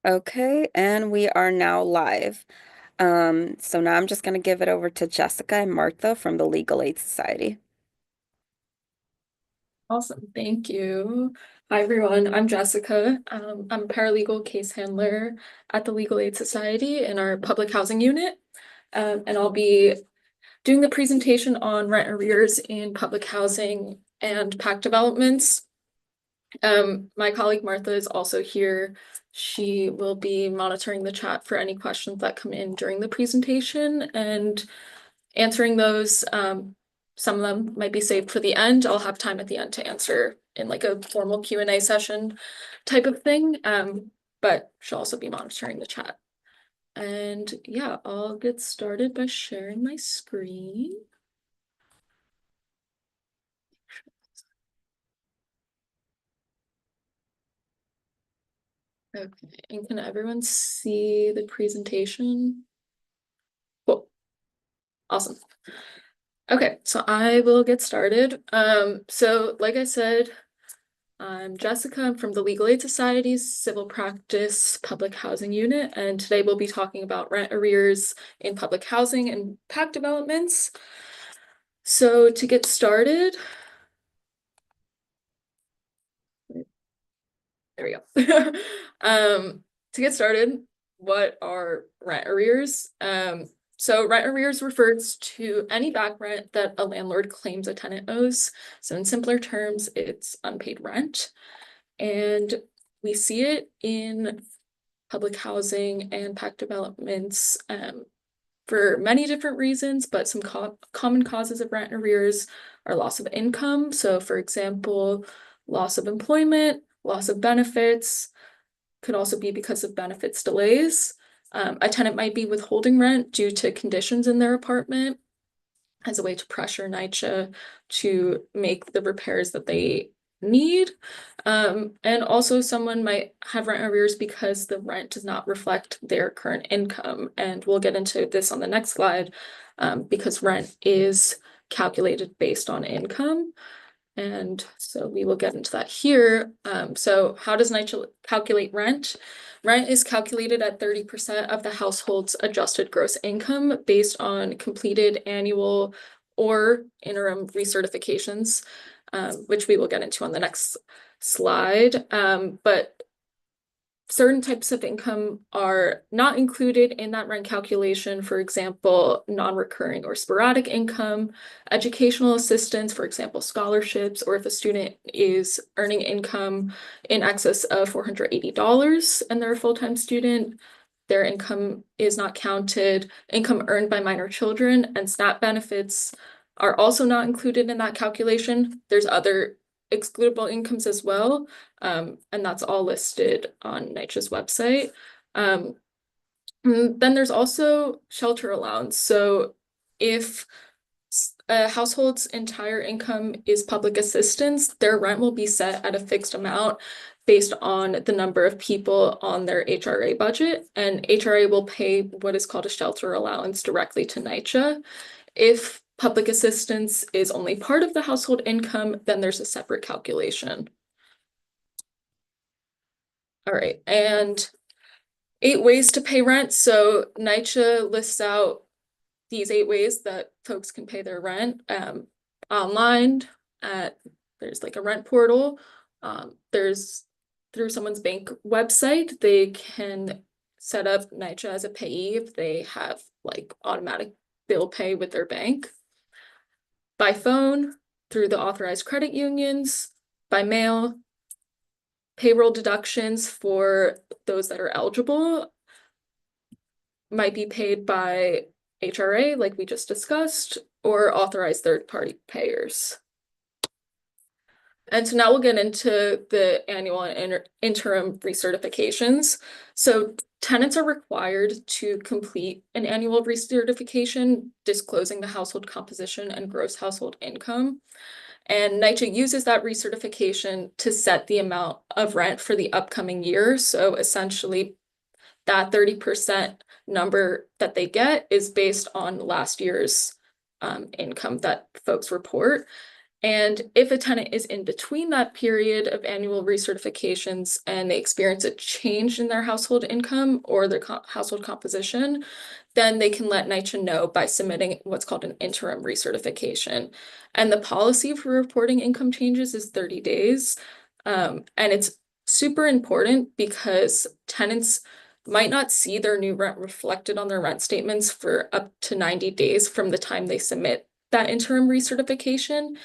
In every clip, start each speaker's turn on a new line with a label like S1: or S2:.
S1: Okay, and we are now live. So now I'm just going to give it over to Jessica and Martha from the Legal Aid Society.
S2: Awesome, thank you. Hi, everyone. I'm Jessica. I'm a paralegal case handler at the Legal Aid Society in our public housing unit. And I'll be doing the presentation on rent arrears in public housing and PAC developments. My colleague Martha is also here. She will be monitoring the chat for any questions that come in during the presentation and answering those. Some of them might be saved for the end. I'll have time at the end to answer in like a formal Q&A session type of thing. But she'll also be monitoring the chat. And yeah, I'll get started by sharing my screen. Okay, and can everyone see the presentation? Cool, awesome. Okay, so I will get started. So like I said, I'm Jessica. I'm from the Legal Aid Society's Civil Practice Public Housing Unit, and today we'll be talking about rent arrears in public housing and PAC developments. So to get started, there we go. To get started, what are rent arrears? So rent arrears refers to any back rent that a landlord claims a tenant owes. So in simpler terms, it's unpaid rent. And we see it in public housing and PAC developments for many different reasons, but some common causes of rent arrears are loss of income. So for example, loss of employment, loss of benefits, could also be because of benefits delays. A tenant might be withholding rent due to conditions in their apartment as a way to pressure NYCHA to make the repairs that they need. And also someone might have rent arrears because the rent does not reflect their current income. And we'll get into this on the next slide, because rent is calculated based on income. And so we will get into that here. So how does NYCHA calculate rent? Rent is calculated at 30% of the household's adjusted gross income based on completed annual or interim recertifications, which we will get into on the next slide. But certain types of income are not included in that rent calculation. For example, non-recurring or sporadic income, educational assistance, for example, scholarships, or if a student is earning income in excess of $480 and they're a full-time student, their income is not counted. Income earned by minor children and SNAP benefits are also not included in that calculation. There's other excludable incomes as well, and that's all listed on NYCHA's website. Then there's also shelter allowance. So if a household's entire income is public assistance, their rent will be set at a fixed amount based on the number of people on their HRA budget, and HRA will pay what is called a shelter allowance directly to NYCHA. If public assistance is only part of the household income, then there's a separate calculation. All right, and 8 ways to pay rent. So NYCHA lists out these 8 ways that folks can pay their rent online. There's like a rent portal. There's through someone's bank website, they can set up NYCHA as a payee if they have like automatic bill pay with their bank. By phone, through the authorized credit unions, by mail, payroll deductions for those that are eligible might be paid by HRA, like we just discussed, or authorized third-party payers. And so now we'll get into the annual and interim recertifications. So tenants are required to complete an annual recertification, disclosing the household composition and gross household income. And NYCHA uses that recertification to set the amount of rent for the upcoming year. So essentially, that 30% number that they get is based on last year's income that folks report. And if a tenant is in between that period of annual recertifications and they experience a change in their household income or their household composition, then they can let NYCHA know by submitting what's called an interim recertification. And the policy for reporting income changes is 30 days. And it's super important because tenants might not see their new rent reflected on their rent statements for up to 90 days from the time they submit that interim recertification.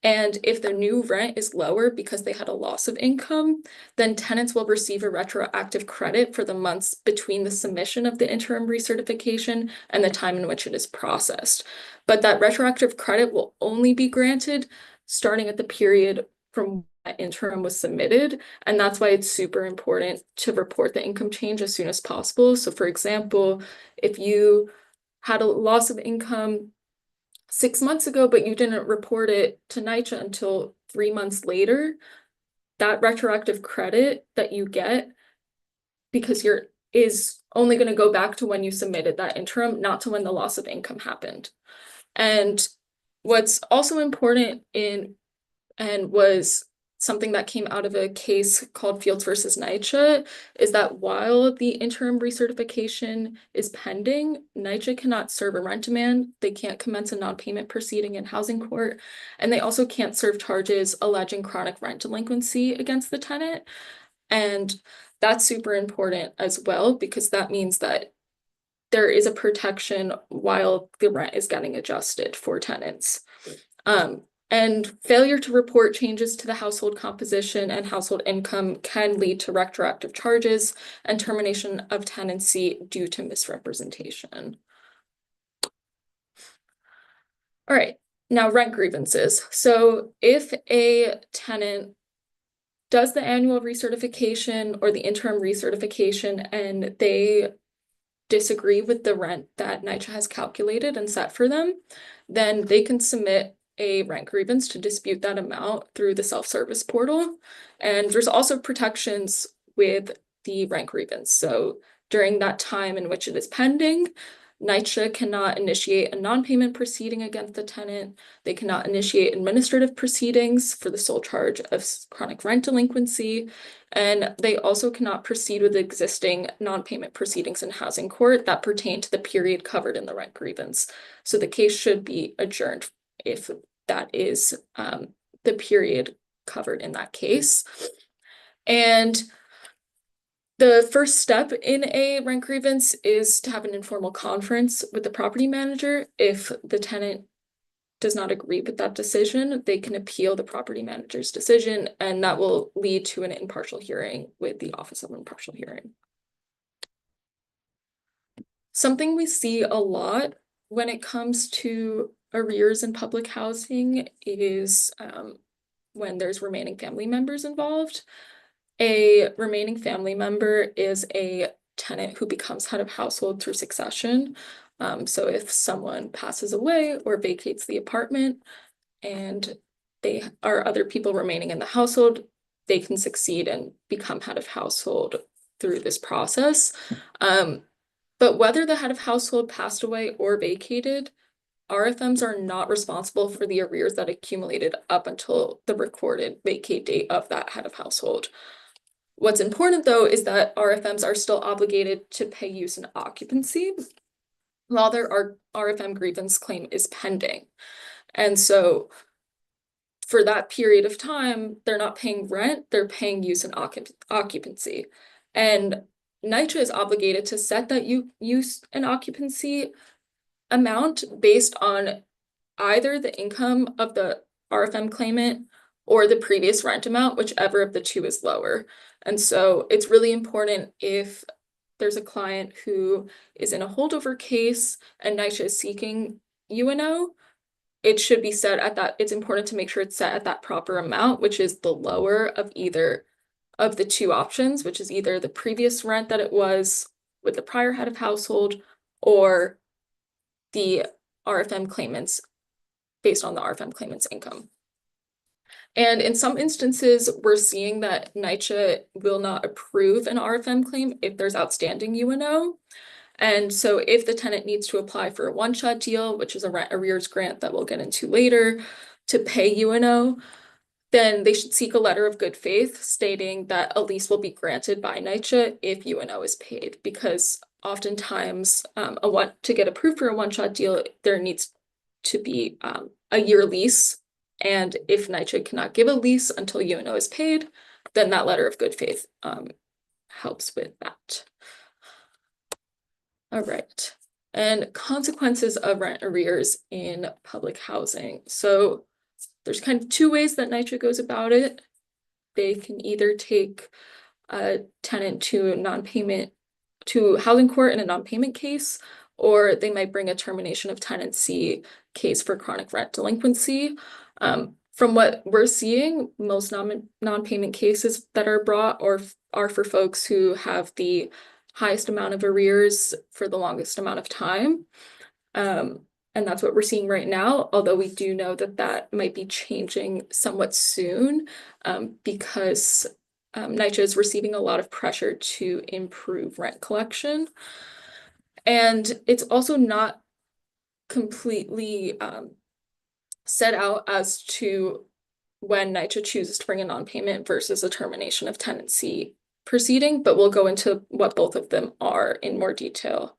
S2: And if the new rent is lower because they had a loss of income, then tenants will receive a retroactive credit for the months between the submission of the interim recertification and the time in which it is processed. But that retroactive credit will only be granted starting at the period from that interim was submitted. And that's why it's super important to report the income change as soon as possible. So for example, if you had a loss of income 6 months ago, but you didn't report it to NYCHA until 3 months later, that retroactive credit that you get because you're is only going to go back to when you submitted that interim, not to when the loss of income happened. And what's also important in and was something that came out of a case called Fields versus NYCHA is that while the interim recertification is pending, NYCHA cannot serve a rent demand. They can't commence a non-payment proceeding in housing court, and they also can't serve charges alleging chronic rent delinquency against the tenant. And that's super important as well because that means that there is a protection while the rent is getting adjusted for tenants. And failure to report changes to the household composition and household income can lead to retroactive charges and termination of tenancy due to misrepresentation. All right, now rent grievances. So if a tenant does the annual recertification or the interim recertification and they disagree with the rent that NYCHA has calculated and set for them, then they can submit a rent grievance to dispute that amount through the self-service portal. And there's also protections with the rent grievance. So during that time in which it is pending, NYCHA cannot initiate a non-payment proceeding against the tenant. They cannot initiate administrative proceedings for the sole charge of chronic rent delinquency. And they also cannot proceed with existing non-payment proceedings in housing court that pertain to the period covered in the rent grievance. So the case should be adjourned if that is the period covered in that case. And the first step in a rent grievance is to have an informal conference with the property manager. If the tenant does not agree with that decision, they can appeal the property manager's decision, and that will lead to an impartial hearing with the Office of Impartial Hearing. Something we see a lot when it comes to arrears in public housing is when there's remaining family members involved. A remaining family member is a tenant who becomes head of household through succession. So if someone passes away or vacates the apartment and they are other people remaining in the household, they can succeed and become head of household through this process. But whether the head of household passed away or vacated, RFMs are not responsible for the arrears that accumulated up until the recorded vacate date of that head of household. What's important, though, is that RFMs are still obligated to pay use and occupancy while their RFM grievance claim is pending. And so for that period of time, they're not paying rent, they're paying use and occupancy. And NYCHA is obligated to set that use and occupancy amount based on either the income of the RFM claimant or the previous rent amount, whichever of the two is lower. And so it's really important if there's a client who is in a holdover case and NYCHA is seeking UNO, it should be set at that. It's important to make sure it's set at that proper amount, which is the lower of either of the two options, which is either the previous rent that it was with the prior head of household or the RFM claimants based on the RFM claimant's income. And in some instances, we're seeing that NYCHA will not approve an RFM claim if there's outstanding UNO. And so if the tenant needs to apply for a one-shot deal, which is a rent arrears grant that we'll get into later, to pay UNO, then they should seek a letter of good faith stating that a lease will be granted by NYCHA if UNO is paid, because oftentimes to get approved for a one-shot deal, there needs to be a year lease. And if NYCHA cannot give a lease until UNO is paid, then that letter of good faith helps with that. All right. And consequences of rent arrears in public housing. So there's kind of two ways that NYCHA goes about it. They can either take a tenant to non-payment to housing court in a non-payment case, or they might bring a termination of tenancy case for chronic rent delinquency. From what we're seeing, most non-payment cases that are brought are for folks who have the highest amount of arrears for the longest amount of time. And that's what we're seeing right now, although we do know that that might be changing somewhat soon because NYCHA is receiving a lot of pressure to improve rent collection. And it's also not completely set out as to when NYCHA chooses to bring a non-payment versus a termination of tenancy proceeding, but we'll go into what both of them are in more detail.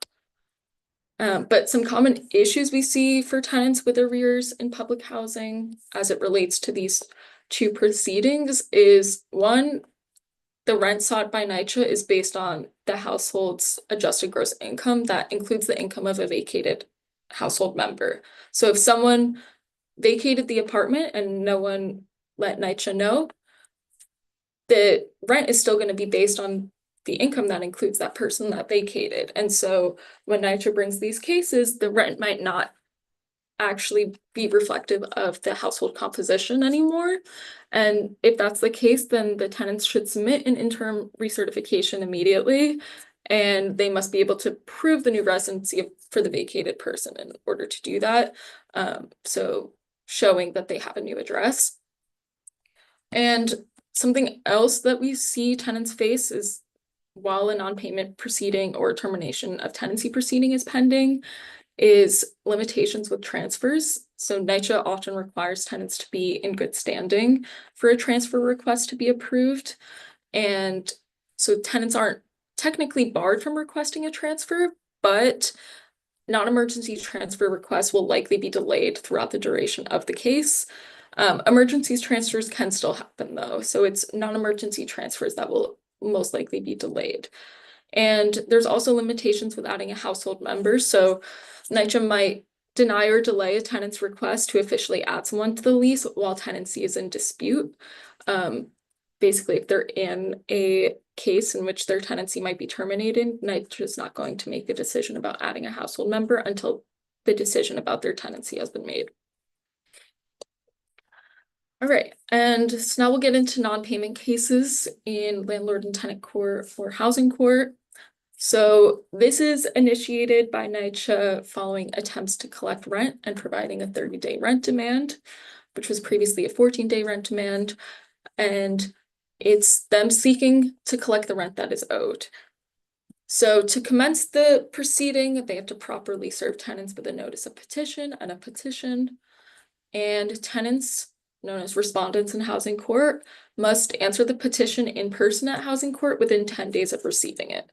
S2: But some common issues we see for tenants with arrears in public housing as it relates to these two proceedings is one, the rent sought by NYCHA is based on the household's adjusted gross income that includes the income of a vacated household member. So if someone vacated the apartment and no one let NYCHA know, the rent is still going to be based on the income that includes that person that vacated. And so when NYCHA brings these cases, the rent might not actually be reflective of the household composition anymore. And if that's the case, then the tenants should submit an interim recertification immediately, and they must be able to prove the new residency for the vacated person in order to do that. So showing that they have a new address. And something else that we see tenants face is while a non-payment proceeding or termination of tenancy proceeding is pending, is limitations with transfers. So NYCHA often requires tenants to be in good standing for a transfer request to be approved. And so tenants aren't technically barred from requesting a transfer, but non-emergency transfer requests will likely be delayed throughout the duration of the case. Emergency transfers can still happen though, so it's non-emergency transfers that will most likely be delayed. And there's also limitations with adding a household member. So NYCHA might deny or delay a tenant's request to officially add someone to the lease while tenancy is in dispute. Basically, if they're in a case in which their tenancy might be terminated, NYCHA is not going to make a decision about adding a household member until the decision about their tenancy has been made. All right, and so now we'll get into non-payment cases in landlord and tenant court or housing court. So this is initiated by NYCHA following attempts to collect rent and providing a 30-day rent demand, which was previously a 14-day rent demand. And it's them seeking to collect the rent that is owed. So to commence the proceeding, they have to properly serve tenants with a notice of petition and a petition. And tenants, known as respondents in housing court, must answer the petition in person at housing court within 10 days of receiving it.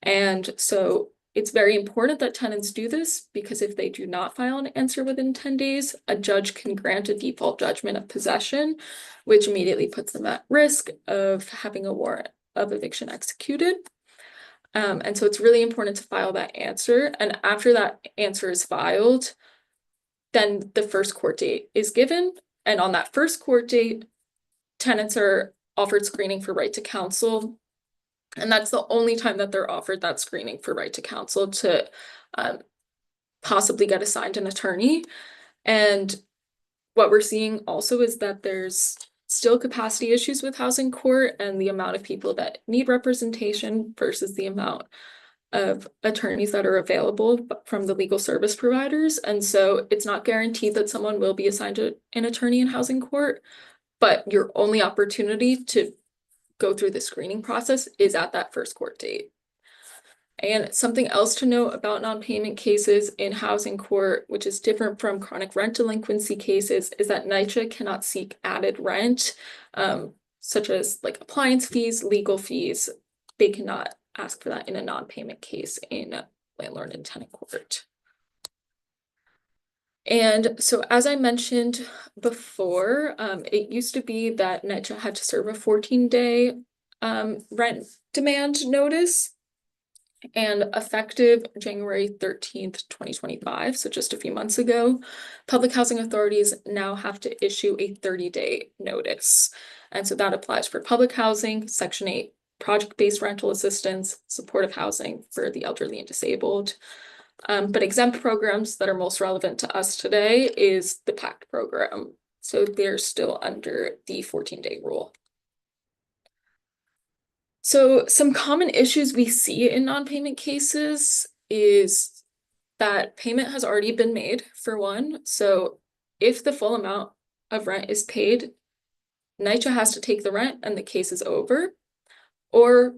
S2: And so it's very important that tenants do this because if they do not file an answer within 10 days, a judge can grant a default judgment of possession, which immediately puts them at risk of having a warrant of eviction executed. And so it's really important to file that answer. And after that answer is filed, then the first court date is given. And on that first court date, tenants are offered screening for right to counsel. And that's the only time that they're offered that screening for right to counsel to possibly get assigned an attorney. And what we're seeing also is that there's still capacity issues with housing court and the amount of people that need representation versus the amount of attorneys that are available from the legal service providers. And so it's not guaranteed that someone will be assigned an attorney in housing court, but your only opportunity to go through the screening process is at that first court date. And something else to note about non-payment cases in housing court, which is different from chronic rent delinquency cases, is that NYCHA cannot seek added rent, such as like appliance fees, legal fees. They cannot ask for that in a non-payment case in landlord and tenant court. And so, as I mentioned before, it used to be that NYCHA had to serve a 14-day rent demand notice. And effective January 13th, 2025, so just a few months ago, public housing authorities now have to issue a 30-day notice. And so that applies for public housing, Section 8 project-based rental assistance, supportive housing for the elderly and disabled. But exempt programs that are most relevant to us today is the PACT program. So they're still under the 14-day rule. So some common issues we see in non-payment cases is that payment has already been made, for one. So if the full amount of rent is paid, NYCHA has to take the rent and the case is over. Or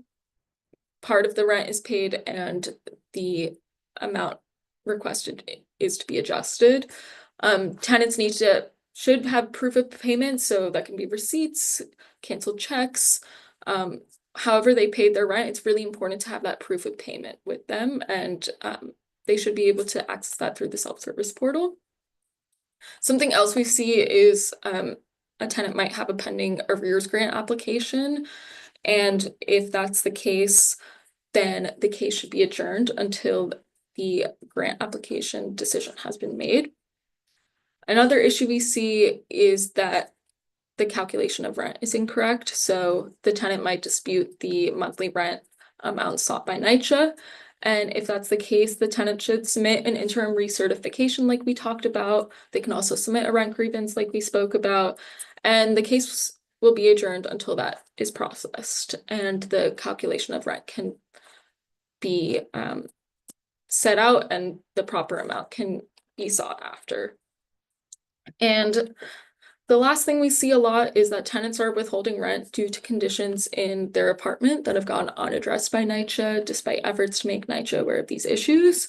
S2: part of the rent is paid and the amount requested is to be adjusted. Tenants should have proof of payment, so that can be receipts, canceled checks. However they paid their rent, it's really important to have that proof of payment with them, and they should be able to access that through the self-service portal. Something else we see is a tenant might have a pending arrears grant application, and if that's the case, then the case should be adjourned until the grant application decision has been made. Another issue we see is that the calculation of rent is incorrect. So the tenant might dispute the monthly rent amount sought by NYCHA. And if that's the case, the tenant should submit an interim recertification like we talked about. They can also submit a rent grievance like we spoke about. And the case will be adjourned until that is processed. And the calculation of rent can be set out and the proper amount can be sought after. And the last thing we see a lot is that tenants are withholding rent due to conditions in their apartment that have gone unaddressed by NYCHA, despite efforts to make NYCHA aware of these issues.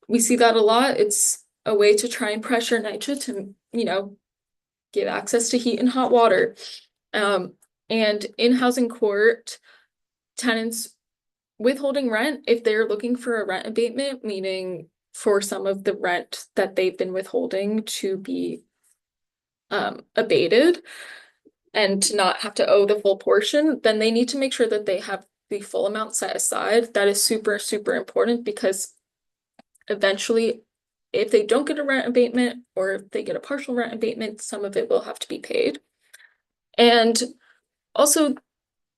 S2: We see that a lot. It's a way to try and pressure NYCHA to, give access to heat and hot water. And in housing court, tenants withholding rent, if they're looking for a rent abatement, meaning for some of the rent that they've been withholding to be abated and to not have to owe the full portion, then they need to make sure that they have the full amount set aside. That is super, super important because eventually, if they don't get a rent abatement or if they get a partial rent abatement, some of it will have to be paid. And also,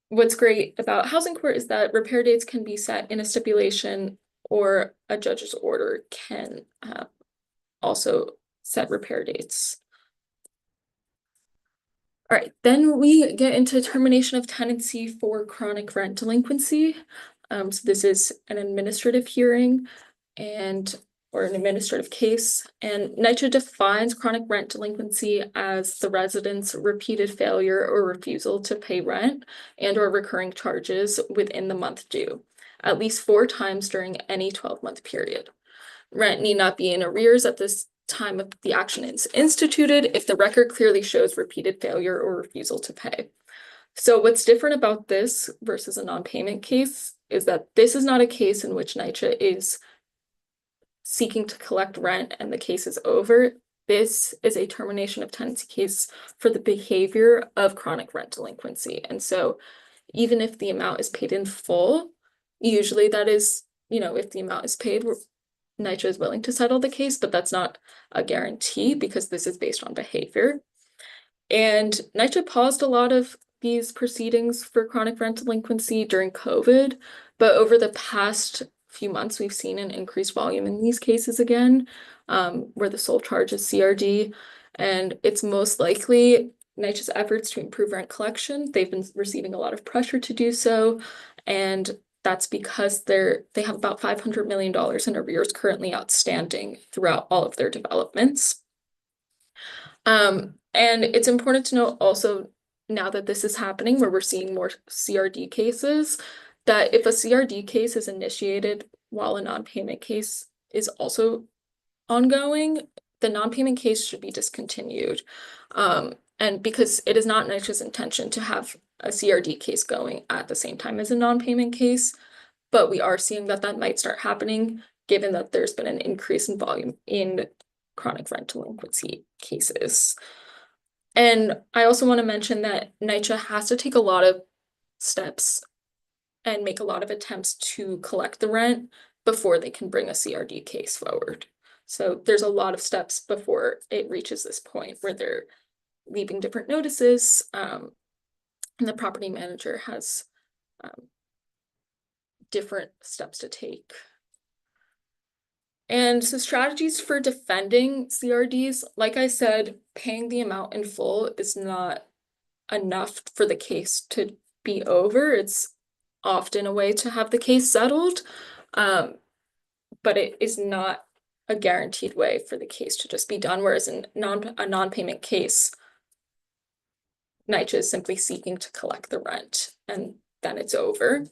S2: what's great about housing court is that repair dates can be set in a stipulation or a judge's order can also set repair dates. All right, then we get into termination of tenancy for chronic rent delinquency. So this is an administrative hearing or an administrative case, and NYCHA defines chronic rent delinquency as the resident's repeated failure or refusal to pay rent and or recurring charges within the month due, at least 4 times during any 12-month period. Rent need not be in arrears at this time of the action is instituted if the record clearly shows repeated failure or refusal to pay. So what's different about this versus a non-payment case is that this is not a case in which NYCHA is seeking to collect rent and the case is over. This is a termination of tenancy case for the behavior of chronic rent delinquency. And so even if the amount is paid in full, usually that is, if the amount is paid, NYCHA is willing to settle the case, but that's not a guarantee because this is based on behavior. And NYCHA paused a lot of these proceedings for chronic rent delinquency during COVID, but over the past few months, we've seen an increased volume in these cases again, where the sole charge is CRD, and it's most likely NYCHA's efforts to improve rent collection. They've been receiving a lot of pressure to do so, and that's because they have about $500 million in arrears currently outstanding throughout all of their developments. And it's important to note also now that this is happening, where we're seeing more CRD cases, that if a CRD case is initiated while a non-payment case is also ongoing, the non-payment case should be discontinued. And because it is not NYCHA's intention to have a CRD case going at the same time as a non-payment case, but we are seeing that that might start happening given that there's been an increase in volume in chronic rent delinquency cases. And I also want to mention that NYCHA has to take a lot of steps and make a lot of attempts to collect the rent before they can bring a CRD case forward. So there's a lot of steps before it reaches this point where they're leaving different notices, and the property manager has different steps to take. And so strategies for defending CRDs, like I said, paying the amount in full is not enough for the case to be over. It's often a way to have the case settled, but it is not a guaranteed way for the case to just be done. Whereas in a non-payment case, NYCHA is simply seeking to collect the rent and then it's over.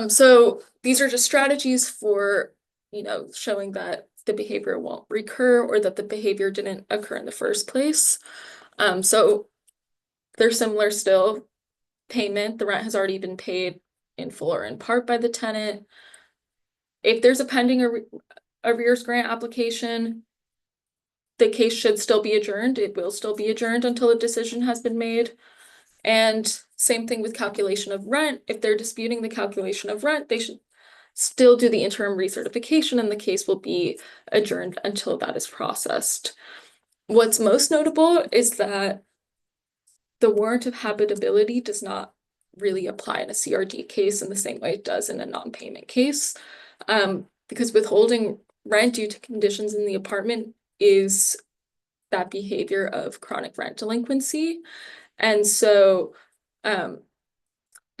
S2: So these are just strategies for, showing that the behavior won't recur or that the behavior didn't occur in the first place. So they're similar still. Payment, the rent has already been paid in full or in part by the tenant. If there's a pending arrears grant application, the case should still be adjourned. It will still be adjourned until a decision has been made. And same thing with calculation of rent. If they're disputing the calculation of rent, they should still do the interim recertification and the case will be adjourned until that is processed. What's most notable is that the warrant of habitability does not really apply in a CRD case in the same way it does in a non-payment case. Because withholding rent due to conditions in the apartment is that behavior of chronic rent delinquency. And so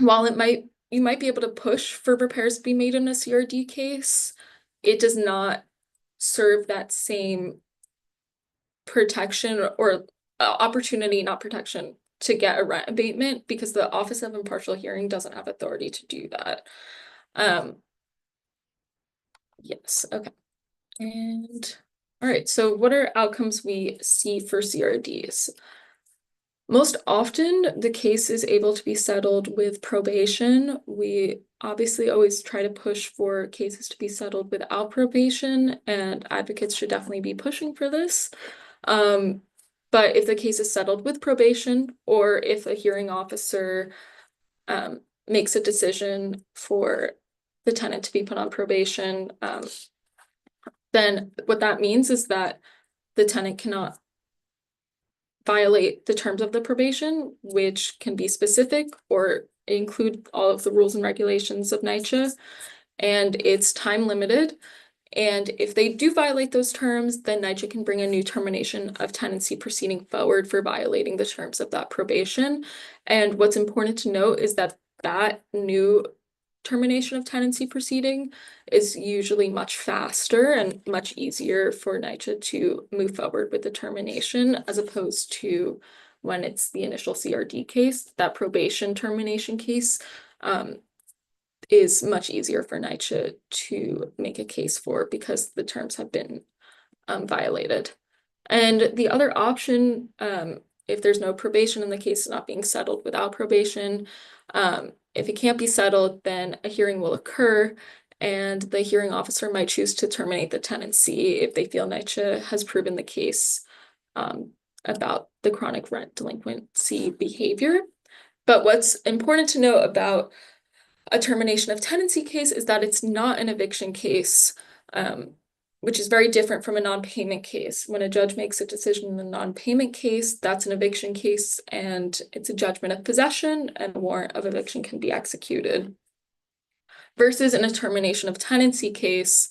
S2: while you might be able to push for repairs to be made in a CRD case, it does not serve that same protection or opportunity, not protection, to get a rent abatement because the Office of Impartial Hearing doesn't have authority to do that. Yes, okay. And all right, so what are outcomes we see for CRDs? Most often, the case is able to be settled with probation. We obviously always try to push for cases to be settled without probation, and advocates should definitely be pushing for this. But if the case is settled with probation, or if a hearing officer makes a decision for the tenant to be put on probation, then what that means is that the tenant cannot violate the terms of the probation, which can be specific or include all of the rules and regulations of NYCHA, and it's time limited. And if they do violate those terms, then NYCHA can bring a new termination of tenancy proceeding forward for violating the terms of that probation. And what's important to note is that that new termination of tenancy proceeding is usually much faster and much easier for NYCHA to move forward with the termination as opposed to when it's the initial CRD case. That probation termination case is much easier for NYCHA to make a case for because the terms have been violated. And the other option, if there's no probation and the case is not being settled without probation, if it can't be settled, then a hearing will occur and the hearing officer might choose to terminate the tenancy if they feel NYCHA has proven the case about the chronic rent delinquency behavior. But what's important to note about a termination of tenancy case is that it's not an eviction case, which is very different from a non-payment case. When a judge makes a decision in a non-payment case, that's an eviction case and it's a judgment of possession and a warrant of eviction can be executed. Versus in a termination of tenancy case,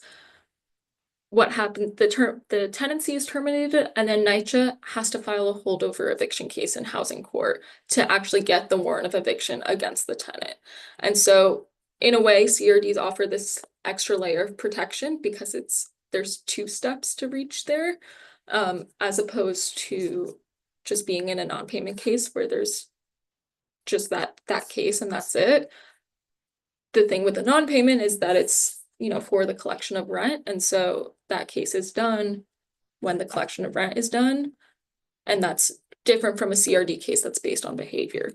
S2: what happened, the tenancy is terminated and then NYCHA has to file a holdover eviction case in housing court to actually get the warrant of eviction against the tenant. And so in a way, CRDs offer this extra layer of protection because there's two steps to reach there, as opposed to just being in a non-payment case where there's just that case and that's it. the thing with the non-payment is that it's, for the collection of rent. And so that case is done when the collection of rent is done. And that's different from a CRD case that's based on behavior.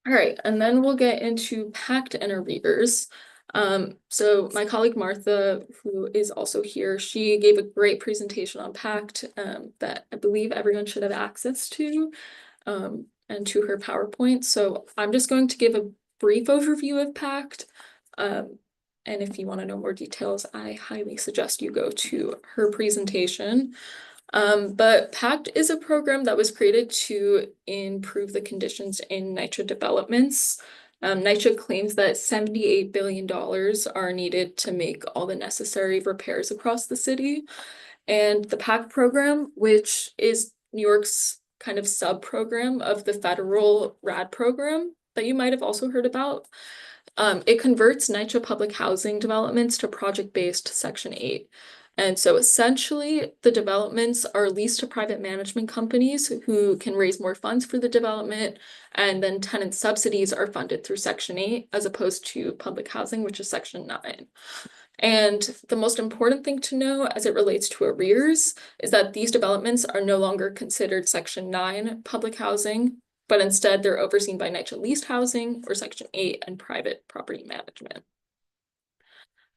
S2: All right, and then we'll get into pact and arrears. So my colleague Martha, who is also here, she gave a great presentation on pact that I believe everyone should have access to, and to her PowerPoint. So I'm just going to give a brief overview of pact. And if you want to know more details, I highly suggest you go to her presentation. But PACT is a program that was created to improve the conditions in NYCHA developments. NYCHA claims that $78 billion are needed to make all the necessary repairs across the city. And the PACT program, which is New York's kind of sub-program of the federal RAD program that you might have also heard about, it converts NYCHA public housing developments to project-based Section 8. And so essentially, the developments are leased to private management companies who can raise more funds for the development, and then tenant subsidies are funded through Section 8 as opposed to public housing, which is Section 9. And the most important thing to know as it relates to arrears is that these developments are no longer considered Section 9 public housing, but instead they're overseen by NYCHA leased housing or Section 8 and private property management.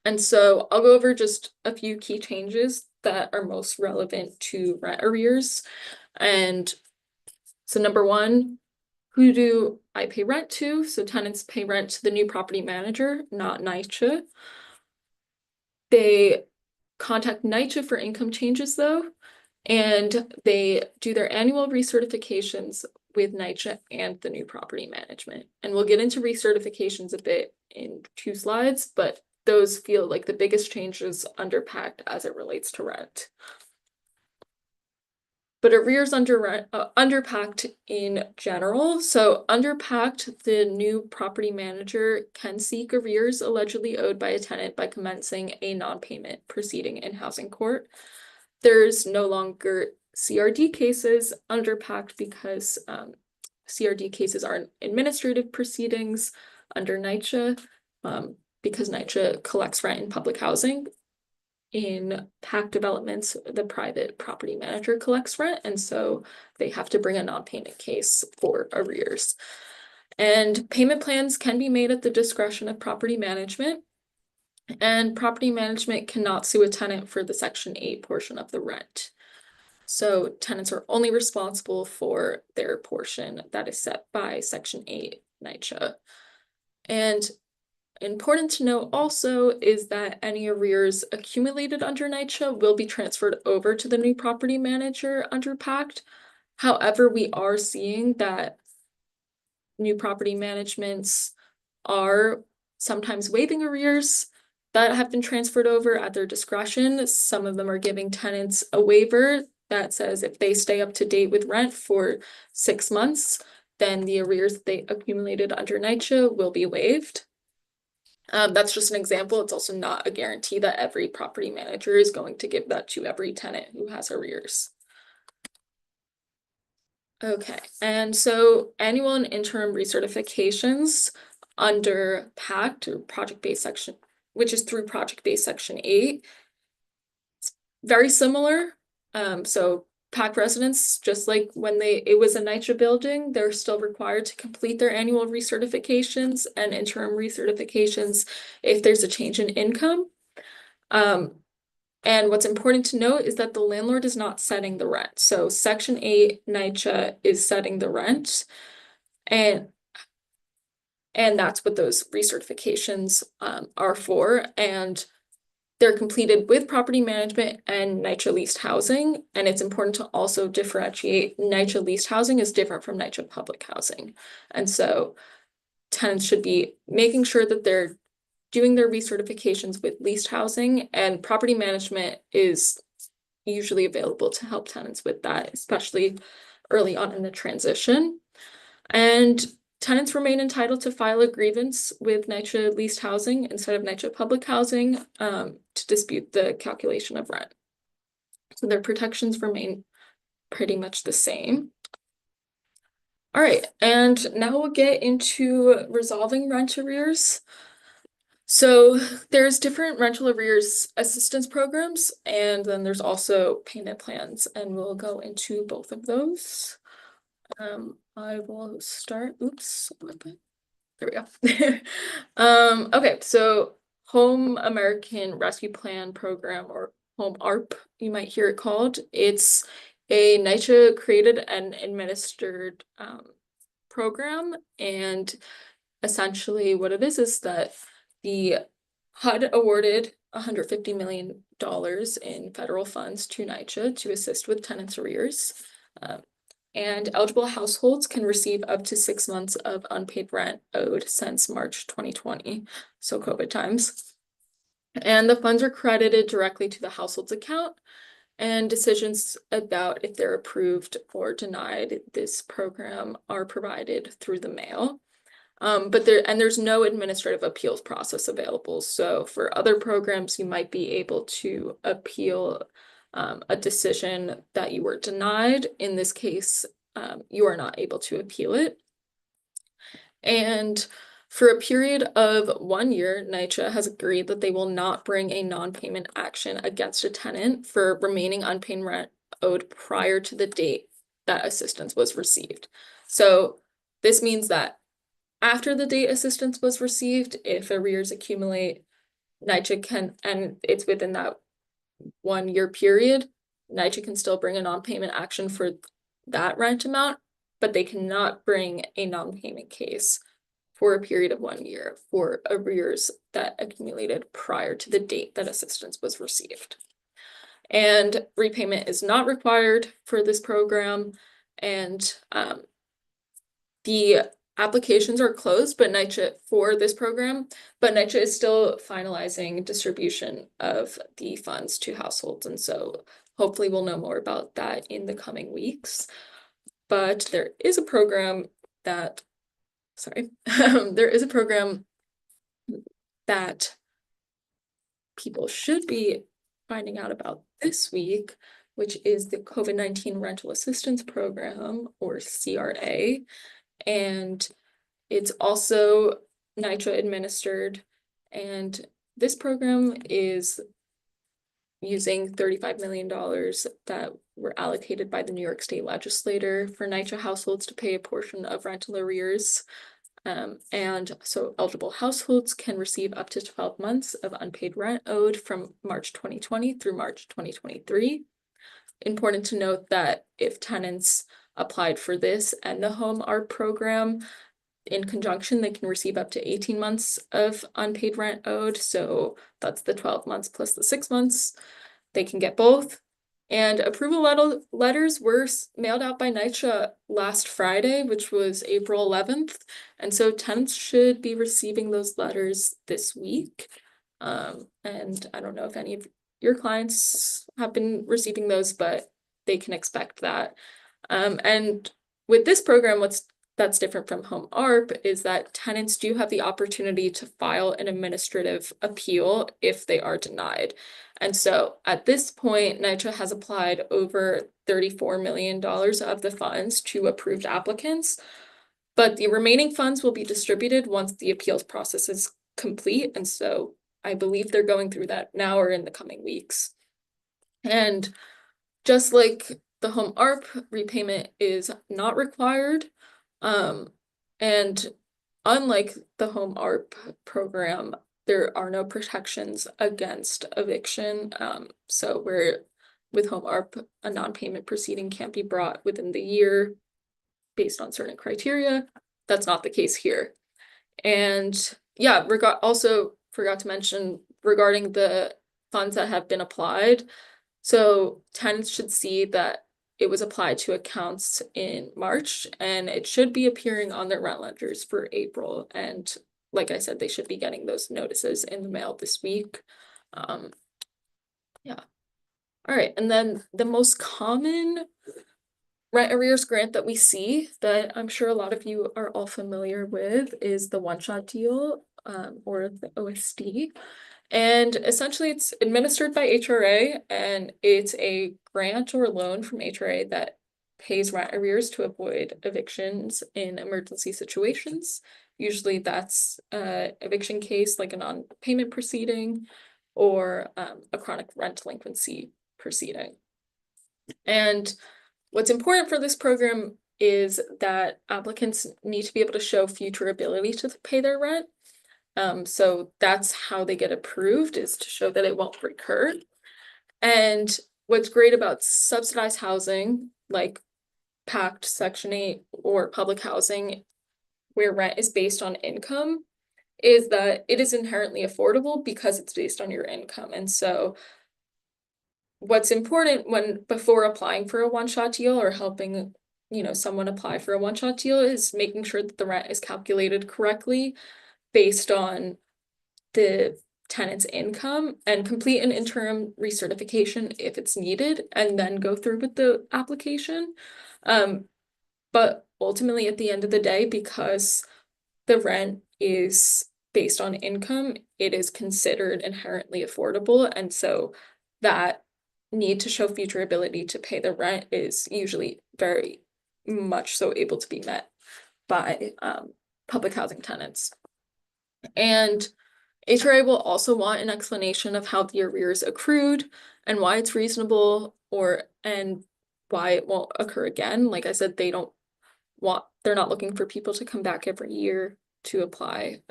S2: And so I'll go over just a few key changes that are most relevant to rent arrears. And so number one, who do I pay rent to? So tenants pay rent to the new property manager, not NYCHA. They contact NYCHA for income changes though, and they do their annual recertifications with NYCHA and the new property management. And we'll get into recertifications a bit in 2 slides, but those feel like the biggest changes under PACT as it relates to rent. But arrears under PACT in general. So under PACT, the new property manager can seek arrears allegedly owed by a tenant by commencing a non-payment proceeding in housing court. There's no longer CRD cases under PACT because CRD cases are administrative proceedings under NYCHA. Because NYCHA collects rent in public housing. In PACT developments, the private property manager collects rent, and so they have to bring a non-payment case for arrears. And payment plans can be made at the discretion of property management, and property management cannot sue a tenant for the Section 8 portion of the rent. So tenants are only responsible for their portion that is set by Section 8 NYCHA. And important to note also is that any arrears accumulated under NYCHA will be transferred over to the new property manager under PACT. However, we are seeing that new property managements are sometimes waiving arrears that have been transferred over at their discretion. Some of them are giving tenants a waiver that says if they stay up to date with rent for 6 months, then the arrears they accumulated under NYCHA will be waived. That's just an example. It's also not a guarantee that every property manager is going to give that to every tenant who has arrears. Okay, and so annual and interim recertifications under PACT or project-based section, which is through project-based Section 8. It's very similar. So PACT residents, just like when it was a NYCHA building, they're still required to complete their annual recertifications and interim recertifications if there's a change in income. And what's important to note is that the landlord is not setting the rent. So Section 8 NYCHA is setting the rent, and that's what those recertifications are for. And they're completed with property management and NYCHA leased housing. And it's important to also differentiate NYCHA leased housing is different from NYCHA public housing. And so tenants should be making sure that they're doing their recertifications with leased housing, and property management is usually available to help tenants with that, especially early on in the transition. And tenants remain entitled to file a grievance with NYCHA leased housing instead of NYCHA public housing to dispute the calculation of rent. So their protections remain pretty much the same. All right, and now we'll get into resolving rent arrears. So there's different rental arrears assistance programs, and then there's also payment plans, and we'll go into both of those. I will start. Oops, there we go. Okay, so Home American Rescue Plan Program, or Home ARP, you might hear it called. It's a NYCHA created and administered program, and essentially what it is that the HUD awarded $150 million in federal funds to NYCHA to assist with tenants' arrears. And eligible households can receive up to 6 months of unpaid rent owed since March 2020, so COVID times. And the funds are credited directly to the household's account, and decisions about if they're approved or denied this program are provided through the mail. But there's no administrative appeals process available. So for other programs, you might be able to appeal a decision that you were denied. In this case, you are not able to appeal it. And for a period of 1 year, NYCHA has agreed that they will not bring a non-payment action against a tenant for remaining unpaid rent owed prior to the date that assistance was received. So this means that after the date assistance was received, if arrears accumulate, NYCHA can, and it's within that 1 year period, NYCHA can still bring a non-payment action for that rent amount, but they cannot bring a non-payment case for a period of 1 year for arrears that accumulated prior to the date that assistance was received. And repayment is not required for this program, and the applications are closed, but NYCHA for this program, but NYCHA is still finalizing distribution of the funds to households, and so hopefully we'll know more about that in the coming weeks. But there is a program that, sorry, there is a program that people should be finding out about this week, which is the COVID-19 Rental Assistance Program, or CRA. And it's also NYCHA administered, and this program is using $35 million that were allocated by the New York State legislator for NYCHA households to pay a portion of rental arrears. And so eligible households can receive up to 12 months of unpaid rent owed from March 2020 through March 2023. Important to note that if tenants applied for this and the Home ARP program in conjunction, they can receive up to 18 months of unpaid rent owed. So that's the 12 months plus the 6 months. They can get both. And approval letters were mailed out by NYCHA last Friday, which was April 11th. And so tenants should be receiving those letters this week. And I don't know if any of your clients have been receiving those, but they can expect that. And with this program, that's different from Home ARP is that tenants do have the opportunity to file an administrative appeal if they are denied. And so at this point, NYCHA has applied over $34 million of the funds to approved applicants, but the remaining funds will be distributed once the appeals process is complete. And so I believe they're going through that now or in the coming weeks. And just like the Home ARP, repayment is not required. And unlike the Home ARP program, there are no protections against eviction. So where with Home ARP, a non-payment proceeding can't be brought within the year based on certain criteria. That's not the case here. And yeah, also forgot to mention regarding the funds that have been applied. So tenants should see that it was applied to accounts in March, and it should be appearing on their rent ledgers for April. And like I said, they should be getting those notices in the mail this week. Yeah. All right. And then the most common rent arrears grant that we see that I'm sure a lot of you are all familiar with is the one-shot deal, or the OSD. And essentially it's administered by HRA, and it's a grant or loan from HRA that pays rent arrears to avoid evictions in emergency situations. Usually that's a eviction case like a non-payment proceeding or a chronic rent delinquency proceeding. And what's important for this program is that applicants need to be able to show future ability to pay their rent. So that's how they get approved, is to show that it won't recur. And what's great about subsidized housing, like PACT, Section 8, or public housing, where rent is based on income, is that it is inherently affordable because it's based on your income. And so what's important when before applying for a one-shot deal or helping, someone apply for a one-shot deal is making sure that the rent is calculated correctly based on the tenant's income, and complete an interim recertification if it's needed, and then go through with the application. But ultimately, at the end of the day, because the rent is based on income, it is considered inherently affordable. And so that need to show future ability to pay the rent is usually very much so able to be met by public housing tenants. And HRA will also want an explanation of how the arrears accrued and why it's reasonable, and why it won't occur again. Like I said, they're not looking for people to come back every year to apply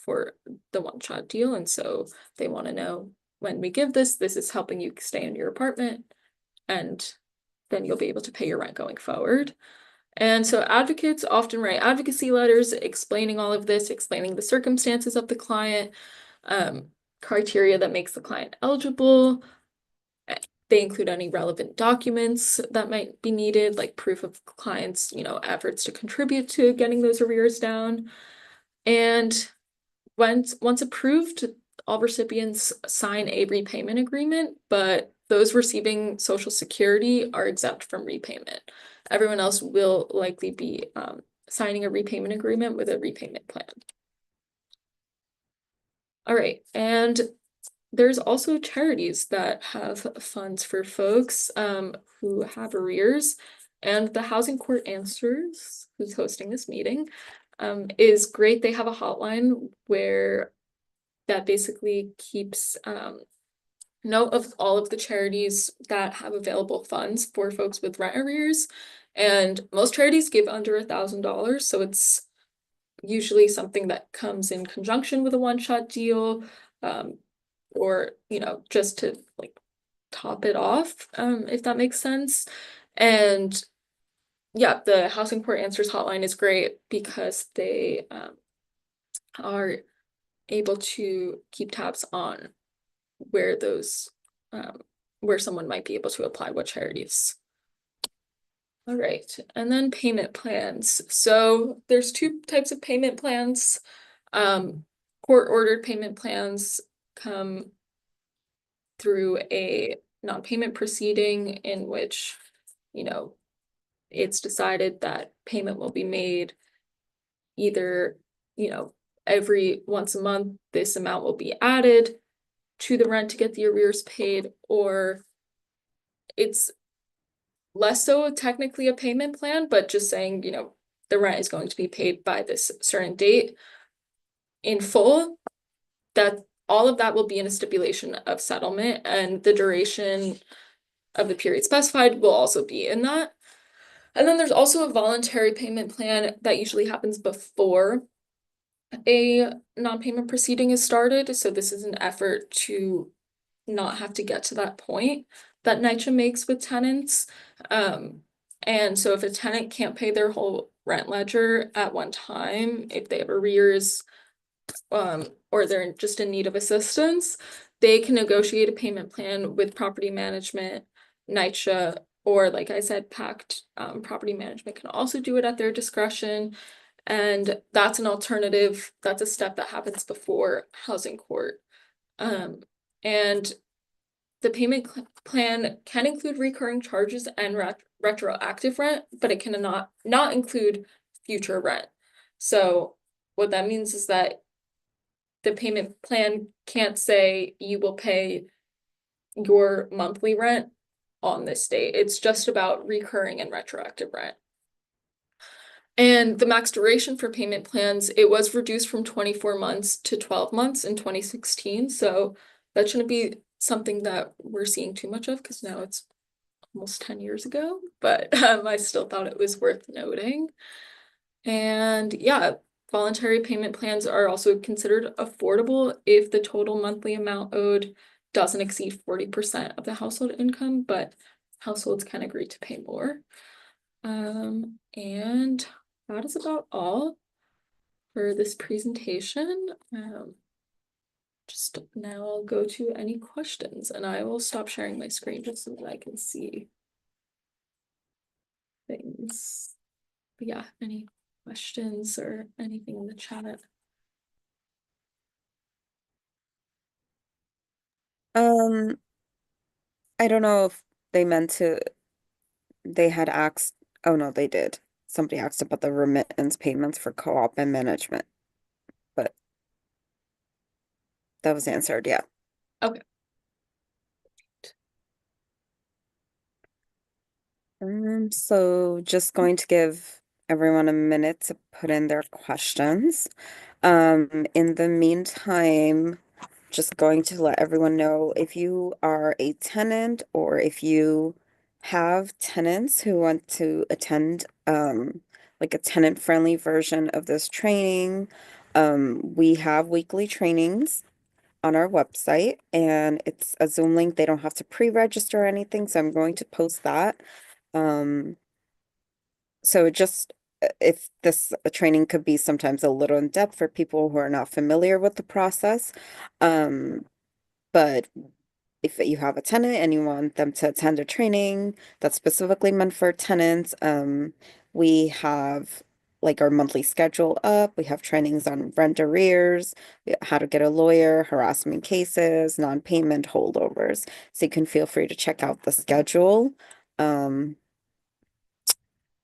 S2: for the one-shot deal. And so they want to know, when we give this is helping you stay in your apartment, and then you'll be able to pay your rent going forward. And so advocates often write advocacy letters explaining all of this, explaining the circumstances of the client, criteria that makes the client eligible. They include any relevant documents that might be needed, like proof of clients', efforts to contribute to getting those arrears down. And once approved, all recipients sign a repayment agreement, but those receiving Social Security are exempt from repayment. Everyone else will likely be signing a repayment agreement with a repayment plan. All right, and there's also charities that have funds for folks who have arrears, and the Housing Court Answers, who's hosting this meeting, is great. They have a hotline where that basically keeps note of all of the charities that have available funds for folks with rent arrears. And most charities give under $1,000, so it's usually something that comes in conjunction with a one-shot deal, or just to like top it off, if that makes sense. And yeah, the Housing Court Answers hotline is great because they are able to keep tabs on where those where someone might be able to apply what charities. All right, and then payment plans. So there's two types of payment plans. Court-ordered payment plans come through a non-payment proceeding in which, it's decided that payment will be made either, every once a month, this amount will be added to the rent to get the arrears paid, or it's less so technically a payment plan, but just saying, the rent is going to be paid by this certain date in full, that all of that will be in a stipulation of settlement, and the duration of the period specified will also be in that. And then there's also a voluntary payment plan that usually happens before a non-payment proceeding is started. So this is an effort to not have to get to that point that NYCHA makes with tenants. And so if a tenant can't pay their whole rent ledger at one time, if they have arrears, or they're just in need of assistance, they can negotiate a payment plan with property management, NYCHA, or like I said, PACT. Property management can also do it at their discretion. And that's an alternative. That's a step that happens before housing court. And the payment plan can include recurring charges and retroactive rent, but it can not include future rent. So what that means is that the payment plan can't say you will pay your monthly rent on this date. It's just about recurring and retroactive rent. And the max duration for payment plans, it was reduced from 24 months to 12 months in 2016. So that shouldn't be something that we're seeing too much of because now it's almost 10 years ago. But I still thought it was worth noting. And yeah, voluntary payment plans are also considered affordable if the total monthly amount owed doesn't exceed 40% of the household income, but households can agree to pay more. And that is about all for this presentation. Just now I'll go to any questions and I will stop sharing my screen just so that I can see things. But yeah, any questions or anything in the chat?
S1: Um, I don't know if they meant to, they had asked, oh no, they did. Somebody asked about the remittance payments for co-op and management, but that was answered, yeah.
S2: Okay.
S1: So just going to give everyone a minute to put in their questions. In the meantime, just going to let everyone know if you are a tenant or if you have tenants who want to attend like a tenant-friendly version of this training. We have weekly trainings on our website and it's a Zoom link. They don't have to pre-register or anything, so I'm going to post that. Um, so just if this training could be sometimes a little in depth for people who are not familiar with the process. Um, but if you have a tenant and you want them to attend a training that's specifically meant for tenants, we have like our monthly schedule up. We have trainings on rent arrears, how to get a lawyer, harassment cases, non-payment holdovers. So you can feel free to check out the schedule.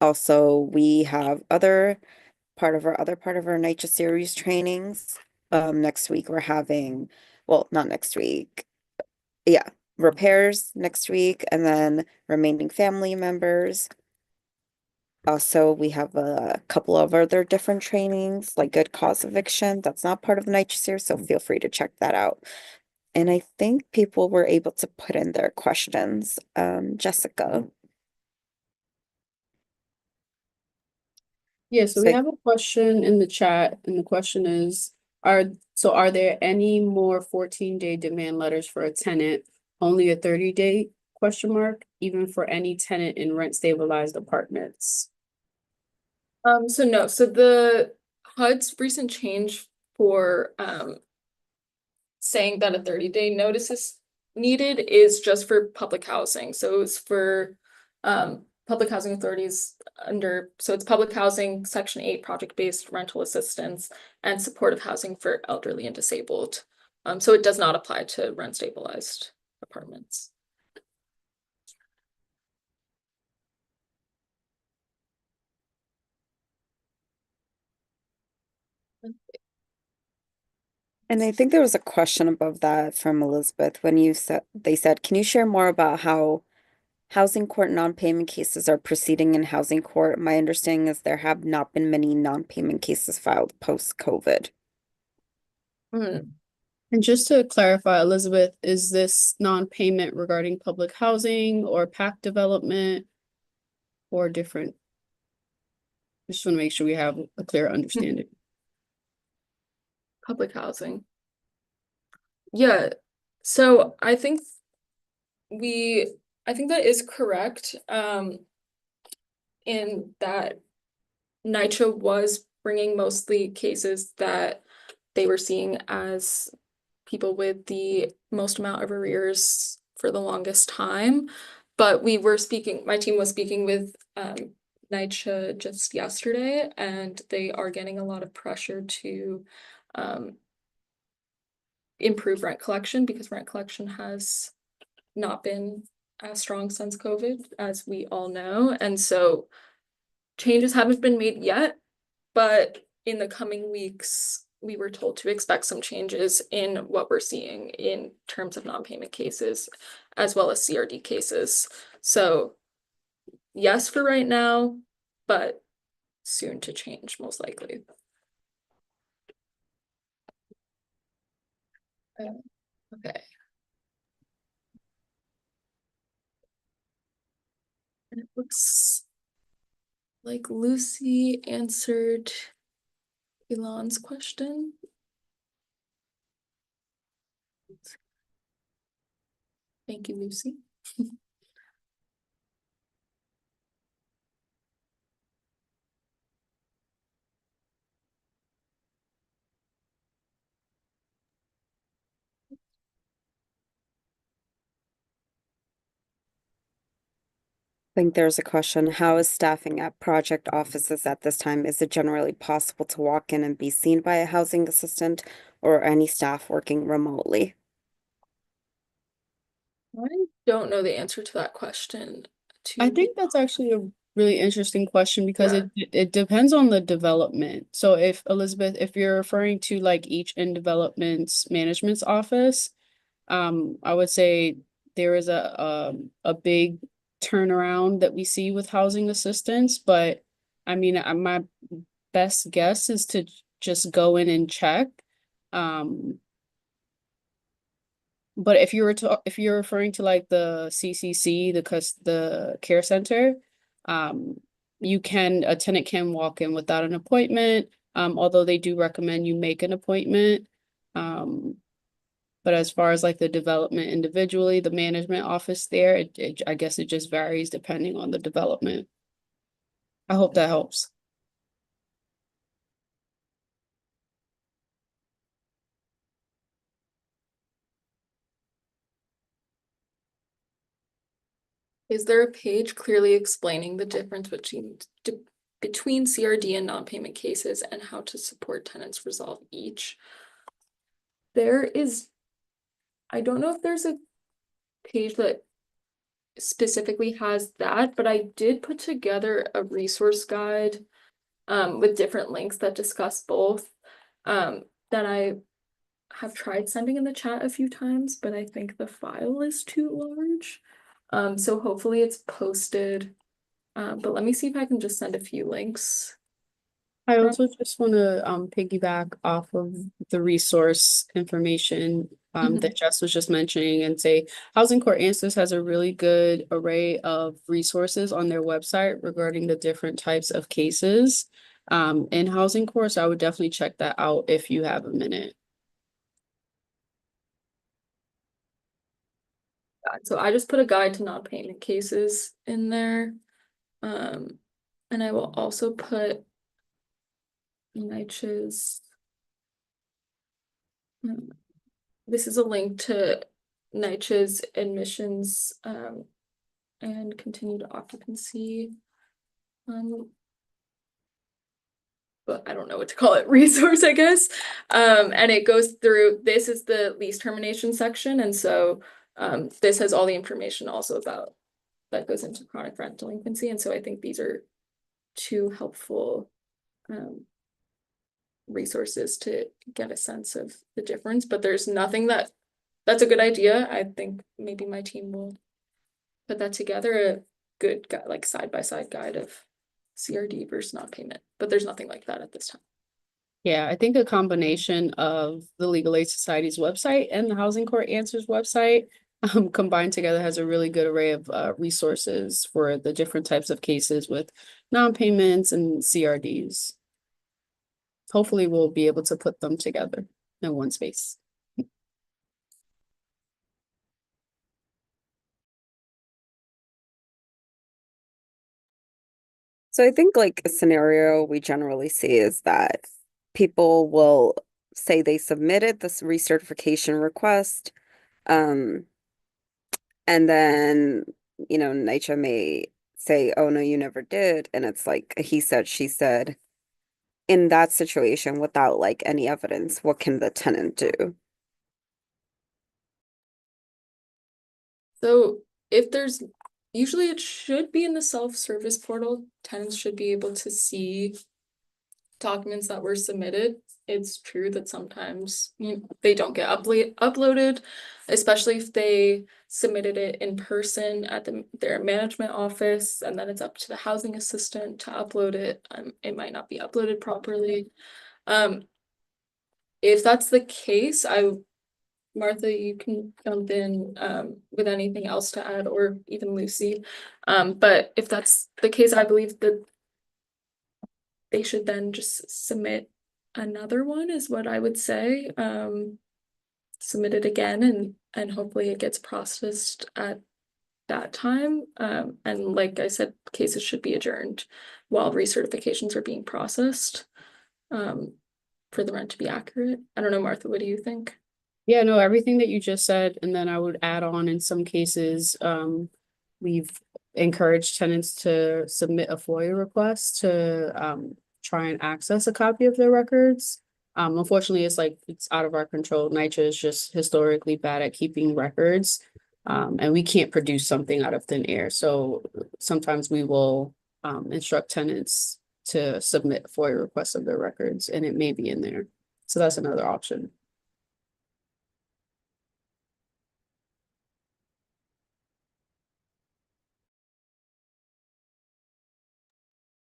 S1: Also, we have other part of our NYCHA series trainings. Next week we're having, well, not next week. Yeah, repairs next week, and then remaining family members. Also, we have a couple of other different trainings, like good cause eviction. That's not part of the NYCHA series, so feel free to check that out. And I think people were able to put in their questions. Jessica.
S3: Yeah, so we
S1: So
S3: have a question in the chat, and the question is, are there any more 14-day demand letters for a tenant? Only a 30-day question mark, even for any tenant in rent stabilized apartments?
S2: So no, so the HUD's recent change for saying that a 30-day notice is needed is just for public housing. So it's for public housing authorities under, so it's public housing, Section 8, project-based rental assistance, and supportive housing for elderly and disabled. So it does not apply to rent stabilized apartments.
S1: and I think there was a question above that from Elizabeth when they said, can you share more about how housing court non-payment cases are proceeding in housing court? My understanding is there have not been many non-payment cases filed post-COVID.
S2: Mm.
S3: And just to clarify, Elizabeth, is this non-payment regarding public housing or PAC development or different? Just want to make sure we have a clear understanding.
S2: Public housing. Yeah, so I think that is correct. In that NYCHA was bringing mostly cases that they were seeing as people with the most amount of arrears for the longest time. But my team was speaking with NYCHA just yesterday, and they are getting a lot of pressure to improve rent collection because rent collection has not been as strong since COVID, as we all know. And so changes haven't been made yet, but in the coming weeks, we were told to expect some changes in what we're seeing in terms of non-payment cases as well as CRD cases. So yes for right now, but soon to change most likely. Okay. And it looks like Lucy answered Elon's question. Thank you, Lucy.
S1: I think there's a question. How is staffing at project offices at this time? Is it generally possible to walk in and be seen by a housing assistant or any staff working remotely?
S2: I don't know the answer to that question.
S3: I think that's actually a really interesting question because
S2: Yeah.
S3: it depends on the development. So if Elizabeth, if you're referring to like each in development's management's office, I would say there is a big turnaround that we see with housing assistance, but I mean, my best guess is to just go in and check. Um, but if you're referring to like the CCC, the care center, um, a tenant can walk in without an appointment, although they do recommend you make an appointment. Um, but as far as like the development individually, the management office there, I guess it just varies depending on the development. I hope that helps.
S2: Is there a page clearly explaining the difference between CRD and non-payment cases and how to support tenants resolve each? There is, I don't know if there's a page that specifically has that, but I did put together a resource guide with different links that discuss both that I have tried sending in the chat a few times, but I think the file is too large. So hopefully it's posted. But let me see if I can just send a few links.
S3: I also just want to piggyback off of the resource information that Jess was just mentioning and say Housing Court Answers has a really good array of resources on their website regarding the different types of cases in Housing Court. So I would definitely check that out if you have a minute.
S2: So I just put a guide to non-payment cases in there. And I will also put NYCHA's. This is a link to NYCHA's admissions and continued occupancy. But I don't know what to call it, resource, I guess. And it goes through, this is the lease termination section. And so this has all the information also about that goes into chronic rent delinquency. And so I think these are two helpful resources to get a sense of the difference, but there's nothing that's a good idea. I think maybe my team will put that together, a good like side-by-side guide of CRD versus non-payment, but there's nothing like that at this time.
S3: Yeah, I think a combination of the Legal Aid Society's website and the Housing Court Answers website combined together has a really good array of resources for the different types of cases with non-payments and CRDs. Hopefully we'll be able to put them together in one space.
S1: So I think like a scenario we generally see is that people will say they submitted this recertification request, um, and then, NYCHA may say, oh, no, you never did. And it's like a he said, she said. In that situation, without like any evidence, what can the tenant do?
S2: So if there's, usually it should be in the self-service portal, tenants should be able to see documents that were submitted, it's true that sometimes they don't get uploaded, especially if they submitted it in person at their management office, and then it's up to the housing assistant to upload it. It might not be uploaded properly. If that's the case, Martha, you can jump in with anything else to add, or even Lucy. But if that's the case, I believe that they should then just submit another one, is what I would say. Submit it again, and hopefully it gets processed at that time. And like I said, cases should be adjourned while recertifications are being processed, for the rent to be accurate. I don't know, Martha, what do you think?
S3: Yeah, no, everything that you just said, and then I would add on in some cases, we've encouraged tenants to submit a FOIA request to try and access a copy of their records. Unfortunately, it's out of our control. NYCHA is just historically bad at keeping records. And we can't produce something out of thin air. So sometimes we will instruct tenants to submit FOIA requests of their records, and it may be in there. So that's another option.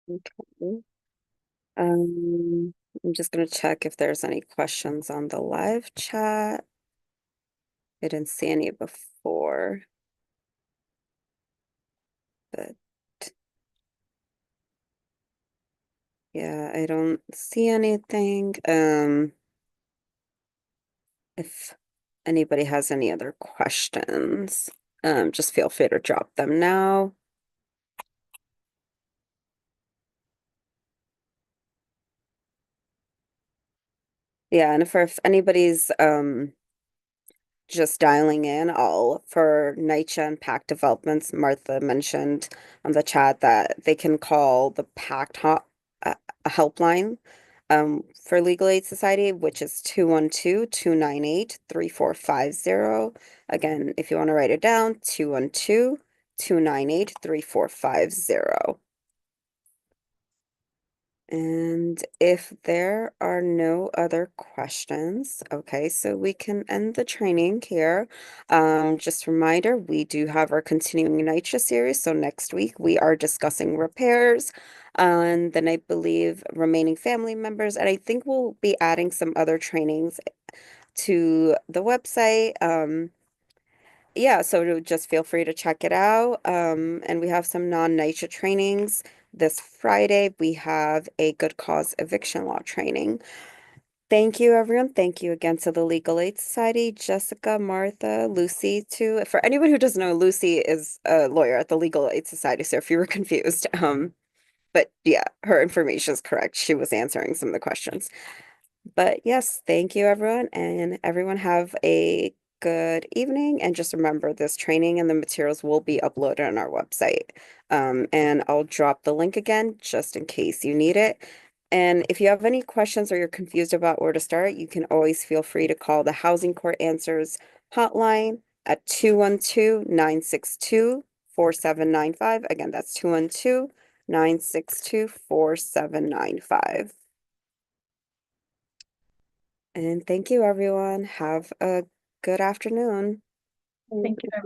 S1: Okay. I'm just gonna check if there's any questions on the live chat. I didn't see any before, but yeah, I don't see anything. If anybody has any other questions, just feel free to drop them now. Yeah, and if anybody's just dialing in, all for NYCHA and PACT developments, Martha mentioned on the chat that they can call the PACT helpline for Legal Aid Society, which is 212-298-3450. Again, if you want to write it down, 212-298-3450. And if there are no other questions, okay, so we can end the training here. Just a reminder, we do have our continuing NYCHA series. So next week we are discussing repairs, and then I believe remaining family members, and I think we'll be adding some other trainings to the website. Yeah, so just feel free to check it out. And we have some non-NYCHA trainings. This Friday, we have a good cause eviction law training. Thank you, everyone. Thank you again to the Legal Aid Society, Jessica, Martha, Lucy, too. For anyone who doesn't know, Lucy is a lawyer at the Legal Aid Society, so if you were confused, but yeah, her information is correct. She was answering some of the questions. But yes, thank you, everyone, and everyone have a good evening. And just remember, this training and the materials will be uploaded on our website. And I'll drop the link again just in case you need it. And if you have any questions or you're confused about where to start, you can always feel free to call the Housing Court Answers hotline at 212-962-4795. Again, that's 212-962-4795. And thank you, everyone. Have a good afternoon.
S2: Thank you, everyone.